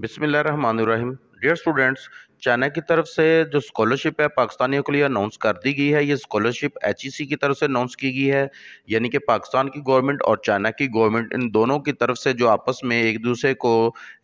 बिस्मिल्लाहिर्रहमानिर्रहीम। Dear students, China की तरफ से जो स्कॉलरशिप है पाकिस्तानियों के लिए अनाउंस कर दी गई है। ये स्कॉलरशिप एचईसी की तरफ से अनाउंस की गई है, यानी कि पाकिस्तान की गवर्नमेंट और चाइना की गवर्नमेंट इन दोनों की तरफ से जो आपस में एक दूसरे को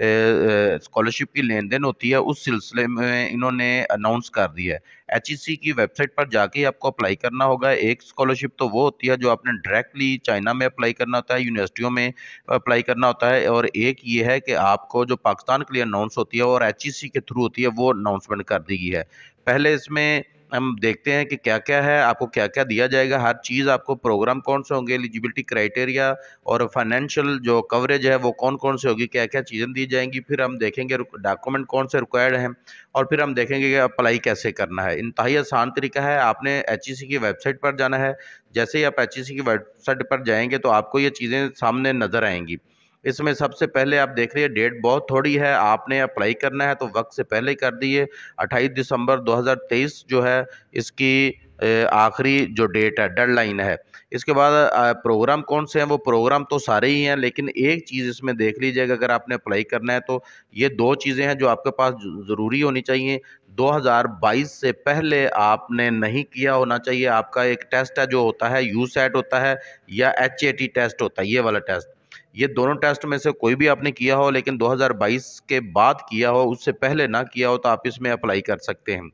स्कॉलरशिप की लेन देन होती है, उस सिलसिले में इन्होंने अनाउंस कर दी है। एचईसी की वेबसाइट पर जाके आपको अप्लाई करना होगा। एक स्कॉलरशिप तो वो होती है जो आपने डायरेक्टली चाइना में अप्लाई करना होता है, यूनिवर्सिटियों में अप्लाई करना होता है, और एक ये है कि आपको जो पाकिस्तान के लिए अनाउंस होती है और एचईसी के थ्रू होती है, वो अनाउंसमेंट कर दी गई है। पहले इसमें हम देखते हैं कि क्या क्या है, आपको क्या क्या दिया जाएगा। हर चीज़ आपको, प्रोग्राम कौन से होंगे, एलिजिबिलिटी क्राइटेरिया और फाइनेंशियल जो कवरेज है वो कौन कौन से होगी, क्या क्या चीज़ें दी जाएंगी। फिर हम देखेंगे डॉक्यूमेंट कौन से रिक्वायर्ड हैं, और फिर हम देखेंगे कि अप्लाई कैसे करना है। इंतहाई आसान तरीका है, आपने एचईसी की वेबसाइट पर जाना है। जैसे ही आप एचईसी की वेबसाइट पर जाएंगे तो आपको ये चीज़ें सामने नज़र आएंगी। इसमें सबसे पहले आप देख रहे हैं डेट बहुत थोड़ी है, आपने अप्लाई करना है तो वक्त से पहले कर दिए। 28 दिसंबर 2023 जो है इसकी आखिरी जो डेट है, डेडलाइन है। इसके बाद प्रोग्राम कौन से हैं, वो प्रोग्राम तो सारे ही हैं, लेकिन एक चीज़ इसमें देख लीजिएगा, अगर आपने अप्लाई करना है तो ये दो चीज़ें हैं जो आपके पास ज़रूरी होनी चाहिए। 2022 से पहले आपने नहीं किया होना चाहिए। आपका एक टेस्ट है जो होता है, यूसेट होता है या एचएटी टेस्ट होता है, ये वाला टेस्ट। ये दोनों टेस्ट में से कोई भी आपने किया हो, लेकिन 2022 के बाद किया हो, उससे पहले ना किया हो, तो आप इसमें अप्लाई कर सकते हैं।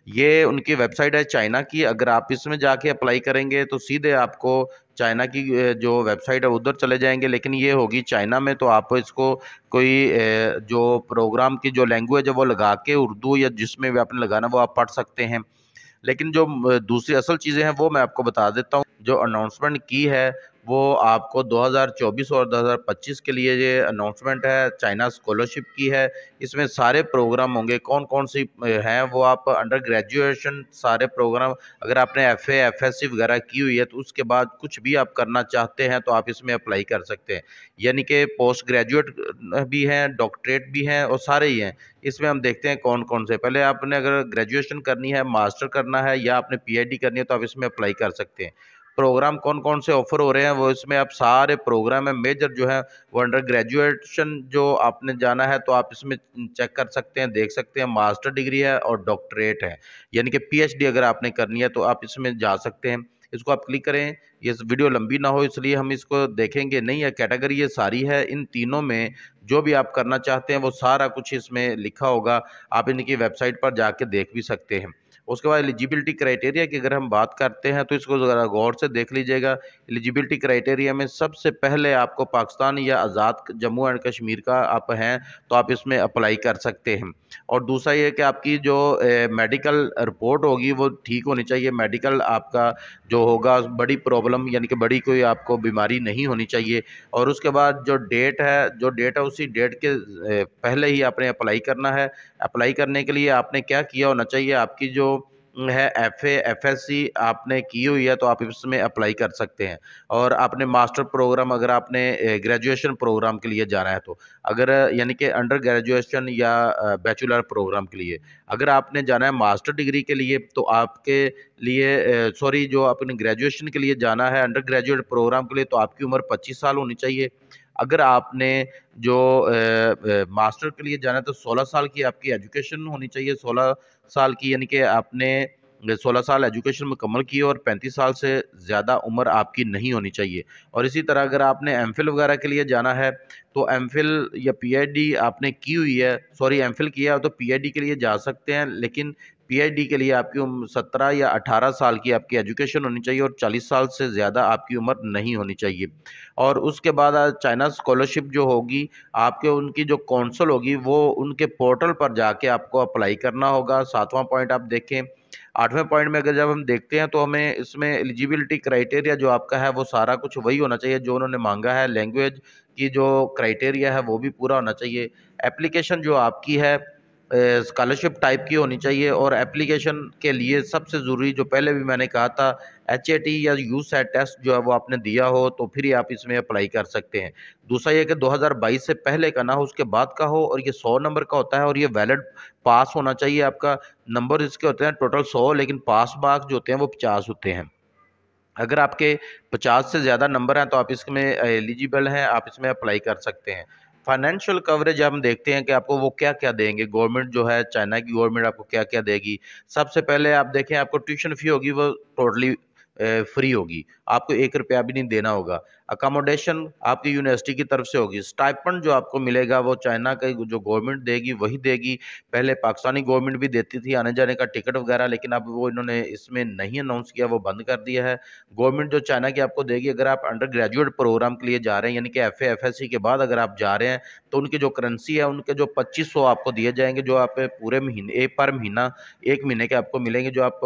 ये उनकी वेबसाइट है चाइना की। अगर आप इसमें जाके अप्लाई करेंगे तो सीधे आपको चाइना की जो वेबसाइट है उधर चले जाएंगे, लेकिन ये होगी चाइना में, तो आप इसको कोई जो प्रोग्राम की जो लैंग्वेज है वो लगा के, उर्दू या जिसमें भी आपने लगाना वो आप पढ़ सकते हैं। लेकिन जो दूसरी असल चीज़ें हैं वो मैं आपको बता देता हूँ। जो अनाउंसमेंट की है वो आपको 2024 और 2025 के लिए ये अनाउंसमेंट है, चाइना स्कॉलरशिप की है। इसमें सारे प्रोग्राम होंगे, कौन कौन सी हैं वो आप अंडर ग्रेजुएशन सारे प्रोग्राम, अगर आपने एफए एफएससी वगैरह की हुई है तो उसके बाद कुछ भी आप करना चाहते हैं तो आप इसमें अप्लाई कर सकते हैं। यानी कि पोस्ट ग्रेजुएट भी हैं, डॉक्टरेट भी हैं, और सारे ही हैं। इसमें हम देखते हैं कौन कौन से। पहले आपने अगर ग्रेजुएशन करनी है, मास्टर करना है या आपने पीएचडी करनी है तो आप इसमें अप्लाई कर सकते हैं। प्रोग्राम कौन कौन से ऑफर हो रहे हैं वो इसमें आप सारे प्रोग्राम है। मेजर जो है वो अंडर ग्रेजुएशन जो आपने जाना है तो आप इसमें चेक कर सकते हैं, देख सकते हैं। मास्टर डिग्री है और डॉक्टरेट है, यानी कि पीएचडी अगर आपने करनी है तो आप इसमें जा सकते हैं। इसको आप क्लिक करें। ये वीडियो लंबी ना हो इसलिए हम इसको देखेंगे नहीं है। कैटेगरी ये सारी है, इन तीनों में जो भी आप करना चाहते हैं वो सारा कुछ इसमें लिखा होगा। आप इनकी वेबसाइट पर जाके देख भी सकते हैं। उसके बाद एलिजिबिलिटी क्राइटेरिया की अगर हम बात करते हैं तो इसको ज़रा गौर से देख लीजिएगा। एलिजिबिलिटी क्राइटेरिया में सबसे पहले आपको पाकिस्तान या आज़ाद जम्मू एंड कश्मीर का आप हैं तो आप इसमें अप्लाई कर सकते हैं। और दूसरा ये कि आपकी जो मेडिकल रिपोर्ट होगी वो ठीक होनी चाहिए। मेडिकल आपका जो होगा, बड़ी प्रॉब्लम यानी कि बड़ी कोई आपको बीमारी नहीं होनी चाहिए। और उसके बाद जो डेट है उसी डेट के पहले ही आपने अप्लाई करना है। अप्लाई करने के लिए आपने क्या किया होना चाहिए, आपकी जो है एफए एफएससी आपने की हुई है तो आप इसमें अप्लाई कर सकते हैं। और आपने मास्टर प्रोग्राम, अगर आपने ग्रेजुएशन प्रोग्राम के लिए जाना है तो, अगर यानी कि अंडर ग्रेजुएशन या बैचलर प्रोग्राम के लिए, अगर आपने जाना है मास्टर डिग्री के लिए तो आपके लिए सॉरी, जो आपने ग्रेजुएशन के लिए जाना है अंडर ग्रेजुएट प्रोग्राम के लिए, तो आपकी उम्र 25 साल होनी चाहिए। अगर आपने जो मास्टर के लिए जाना है तो 16 साल की आपकी एजुकेशन होनी चाहिए। 16 साल की यानी कि आपने 16 साल एजुकेशन मुकम्मल की और 35 साल से ज़्यादा उम्र आपकी नहीं होनी चाहिए। और इसी तरह अगर आपने एमफिल वगैरह के लिए जाना है तो एमफिल या पीएचडी आपने की हुई है, सॉरी एमफिल किया हो तो पीएचडी के लिए जा सकते हैं। लेकिन पीएचडी के लिए आपकी उम्र 17 या 18 साल की आपकी एजुकेशन होनी चाहिए और 40 साल से ज़्यादा आपकी उम्र नहीं होनी चाहिए। और उसके बाद चाइना स्कॉलरशिप जो होगी, आपके उनकी जो कौंसल होगी वो उनके पोर्टल पर जाके आपको अप्लाई करना होगा। 7वां पॉइंट आप देखें। 8वें पॉइंट में अगर जब हम देखते हैं तो हमें इसमें एलिजिबिलिटी क्राइटेरिया जो आपका है वो सारा कुछ वही होना चाहिए जो उन्होंने मांगा है। लैंग्वेज की जो क्राइटेरिया है वो भी पूरा होना चाहिए। एप्लीकेशन जो आपकी है स्कॉलरशिप टाइप की होनी चाहिए। और एप्लीकेशन के लिए सबसे ज़रूरी, जो पहले भी मैंने कहा था, एचएटी या यूसेट टेस्ट जो है वो आपने दिया हो तो फिर ही आप इसमें अप्लाई कर सकते हैं। दूसरा ये कि 2022 से पहले का ना हो, उसके बाद का हो, और ये 100 नंबर का होता है और ये वैलिड पास होना चाहिए। आपका नंबर इसके होते हैं टोटल 100, लेकिन पास मार्क्स जो होते हैं वो 50 होते हैं। अगर आपके 50 से ज़्यादा नंबर हैं तो आप इसमें एलिजिबल हैं, आप इसमें अप्लाई कर सकते हैं। फाइनेंशियल कवरेज हम देखते हैं कि आपको वो क्या-क्या देंगे, गवर्नमेंट जो है चाइना की गवर्नमेंट आपको क्या-क्या देगी। सबसे पहले आप देखें आपको ट्यूशन फ़ी होगी वो टोटली फ्री होगी, आपको ₹1 भी नहीं देना होगा। अकोमोडेशन आपकी यूनिवर्सिटी की तरफ से होगी, स्टाइपेंड जो आपको मिलेगा वो चाइना का जो गवर्नमेंट देगी वही देगी। पहले पाकिस्तानी गवर्नमेंट भी देती थी आने-जाने का टिकट वगैरह, लेकिन अब वो इन्होंने इसमें नहीं अनाउंस किया, वो बंद कर दिया है। गवर्नमेंट जो चाइना की आपको देगी, अगर आप अंडर ग्रेजुएट प्रोग्राम के लिए जा रहे हैं यानी कि एफए, एफएससी के बाद अगर आप जा रहे हैं तो उनकी जो करेंसी है उनके जो 2500 आपको दिए जाएँगे, जो आप पूरे महीने पर महीना 1 महीने के आपको मिलेंगे, जो आप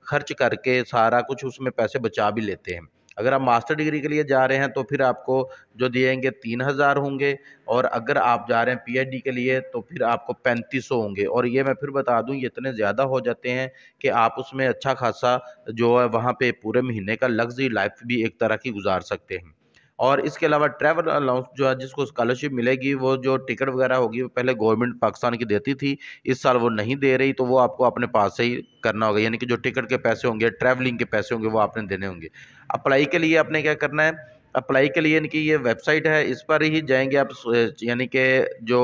खर्च करके सारा कुछ उसमें पैसे बचा भी लेते हैं। अगर आप मास्टर डिग्री के लिए जा रहे हैं तो फिर आपको जो दिएँगे 3000 होंगे, और अगर आप जा रहे हैं पीएचडी के लिए तो फिर आपको 3500 होंगे। और ये मैं फिर बता दूँ, ये इतने ज़्यादा हो जाते हैं कि आप उसमें अच्छा खासा जो है वहाँ पे पूरे महीने का लग्ज़री लाइफ़ भी एक तरह की गुज़ार सकते हैं। और इसके अलावा ट्रैवल अलाउंस जो है जिसको स्कॉलरशिप मिलेगी, वो जो टिकट वगैरह होगी वो पहले गवर्नमेंट पाकिस्तान की देती थी, इस साल वो नहीं दे रही, तो वो आपको अपने पास से ही करना होगा, यानी कि जो टिकट के पैसे होंगे, ट्रैवलिंग के पैसे होंगे, वो आपने देने होंगे। अप्लाई के लिए आपने क्या करना है, अप्लाई के लिए इनकी ये वेबसाइट है, इस पर ही जाएँगे आप, यानी कि जो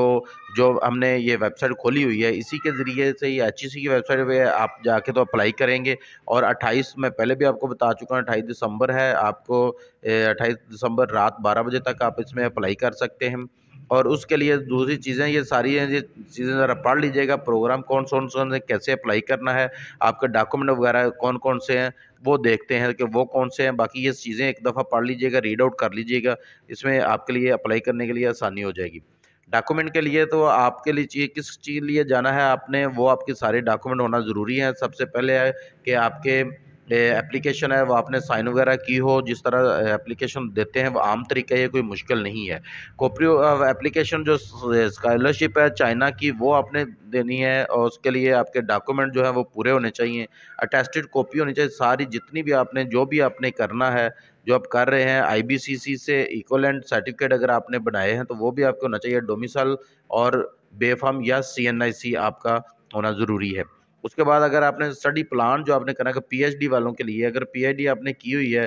जो हमने ये वेबसाइट खोली हुई है, इसी के ज़रिए से ही एचईसी की वेबसाइट पे आप जाके तो अप्लाई करेंगे। और 28 मैं पहले भी आपको बता चुका हूँ, 28 दिसंबर है, आपको 28 दिसंबर रात 12 बजे तक आप इसमें अप्लाई कर सकते हैं। और उसके लिए दूसरी चीज़ें ये सारी हैं, ये चीज़ें ज़रा पढ़ लीजिएगा, प्रोग्राम कौन-कौन से कैसे अप्लाई करना है, आपके डॉक्यूमेंट वगैरह कौन-कौन से हैं, वो देखते हैं कि वो कौन से हैं। बाकी ये चीज़ें एक दफ़ा पढ़ लीजिएगा, रीड आउट कर लीजिएगा, इसमें आपके लिए अप्लाई करने के लिए आसानी हो जाएगी। डॉक्यूमेंट के लिए तो आपके लिए चाहिए, किस चीज़ लिए जाना है आपने, वो आपके सारे डॉक्यूमेंट होना ज़रूरी है। सबसे पहले है कि आपके एप्लीकेशन है वो आपने साइन वगैरह की हो, जिस तरह एप्लीकेशन देते हैं वो आम तरीका है, ये कोई मुश्किल नहीं है। कॉपी एप्लीकेशन जो स्कॉलरशिप है चाइना की वो आपने देनी है, और उसके लिए आपके डॉक्यूमेंट जो है वो पूरे होने चाहिए, अटेस्टेड कॉपी होनी चाहिए सारी, जितनी भी आपने जो भी आपने करना है, जो आप कर रहे हैं आईबीसीसी से इक्विवेलेंट सर्टिफिकेट अगर आपने बनाए हैं तो वो भी आपको होना चाहिए, डोमिसाइल और बेफाम या सीएनआईसी आपका होना ज़रूरी है। उसके बाद अगर आपने स्टडी प्लान जो आपने करना है पीएचडी वालों के लिए, अगर पीएचडी आपने की हुई है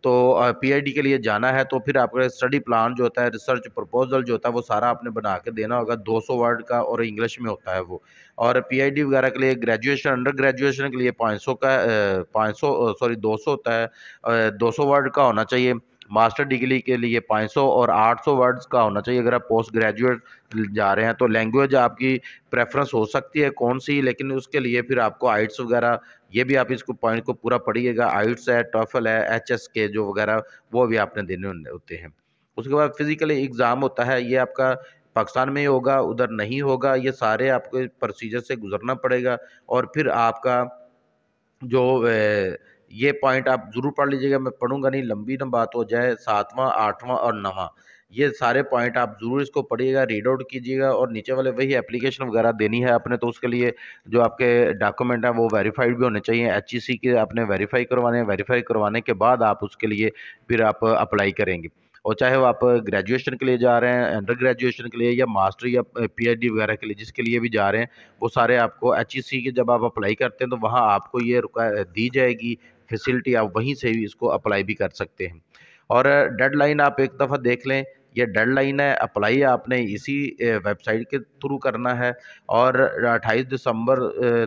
तो पीएचडी के लिए जाना है तो फिर आपका स्टडी प्लान जो होता है, रिसर्च प्रपोजल जो होता है, वो सारा आपने बना के देना होगा, 200 वर्ड का, और इंग्लिश में होता है वो। और पीएचडी वगैरह के लिए ग्रेजुएशन, अंडर ग्रेजुएशन के लिए 500 का 500 सॉरी 200 होता है, 200 वर्ड का होना चाहिए। मास्टर डिग्री के लिए 500 और 800 वर्ड्स का होना चाहिए अगर आप पोस्ट ग्रेजुएट जा रहे हैं। तो लैंग्वेज आपकी प्रेफरेंस हो सकती है कौन सी, लेकिन उसके लिए फिर आपको आइट्स वगैरह, ये भी आप इसको पॉइंट को पूरा पढ़िएगा, आइट्स है, टॉफल है, एचएसके जो वगैरह वो भी आपने देने होते हैं। उसके बाद फिजिकल एग्ज़ाम होता है, ये आपका पाकिस्तान में ही होगा, उधर नहीं होगा, ये सारे आपको प्रोसीजर से गुजरना पड़ेगा। और फिर आपका जो ये पॉइंट आप ज़रूर पढ़ लीजिएगा, मैं पढ़ूँगा नहीं, लंबी ना बात हो जाए, 7वाँ, 8वां और 9वां, ये सारे पॉइंट आप ज़रूर इसको पढ़िएगा, रीड आउट कीजिएगा, और नीचे वाले वही एप्लीकेशन वगैरह देनी है आपने, तो उसके लिए जो आपके डॉक्यूमेंट हैं वो वेरीफाइड भी होने चाहिए, एचईसी के आपने वेरीफाई करवाने हैं, वेरीफाई करवाने के बाद आप उसके लिए फिर आप अप्लाई करेंगे। और चाहे वो आप ग्रेजुएशन के लिए जा रहे हैं, अंडर ग्रेजुएशन के लिए, या मास्टर या पीएचडी वगैरह के लिए, जिसके लिए भी जा रहे हैं, वो सारे आपको एचईसी के जब आप अप्लाई करते हैं तो वहाँ आपको ये दी जाएगी फैसिलिटी, आप वहीं से भी इसको अप्लाई भी कर सकते हैं। और डेडलाइन आप एक दफ़ा देख लें, ये डेडलाइन है, अप्लाई आपने इसी वेबसाइट के थ्रू करना है। और 28 दिसंबर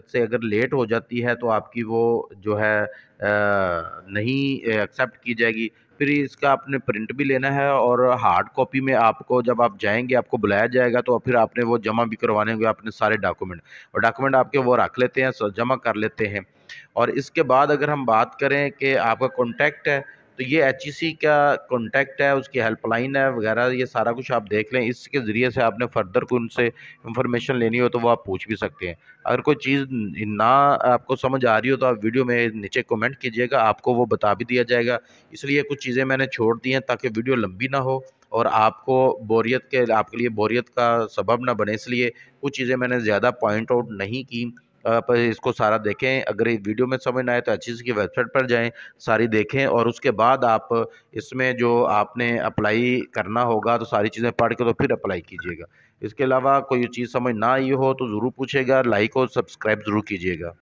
से अगर लेट हो जाती है तो आपकी वो जो है नहीं एक्सेप्ट की जाएगी। फिर इसका आपने प्रिंट भी लेना है, और हार्ड कॉपी में आपको जब आप जाएँगे आपको बुलाया जाएगा, तो फिर आपने वो जमा भी करवाने होंगे अपने सारे डॉक्यूमेंट, और डॉक्यूमेंट आपके वो रख लेते हैं, जमा कर लेते हैं। और इसके बाद अगर हम बात करें कि आपका कॉन्टैक्ट है, तो ये एचईसी का कॉन्टैक्ट है, उसकी हेल्पलाइन है वगैरह, ये सारा कुछ आप देख लें, इसके ज़रिए से आपने फर्दर कोई उनसे इन्फॉर्मेशन लेनी हो तो वो आप पूछ भी सकते हैं। अगर कोई चीज़ ना आपको समझ आ रही हो तो आप वीडियो में नीचे कमेंट कीजिएगा, आपको वो बता भी दिया जाएगा। इसलिए कुछ चीज़ें मैंने छोड़ दी हैं ताकि वीडियो लंबी ना हो और आपके लिए बोरियत का सबब ना बने, इसलिए कुछ चीज़ें मैंने ज़्यादा पॉइंट आउट नहीं की। पर इसको सारा देखें, अगर ये वीडियो में समझ ना आए तो एचईसी की वेबसाइट पर जाएँ, सारी देखें, और उसके बाद आप इसमें जो आपने अप्लाई करना होगा तो सारी चीज़ें पढ़ के तो फिर अप्लाई कीजिएगा। इसके अलावा कोई चीज़ समझ ना आई हो तो ज़रूर पूछिएगा, लाइक और सब्सक्राइब ज़रूर कीजिएगा।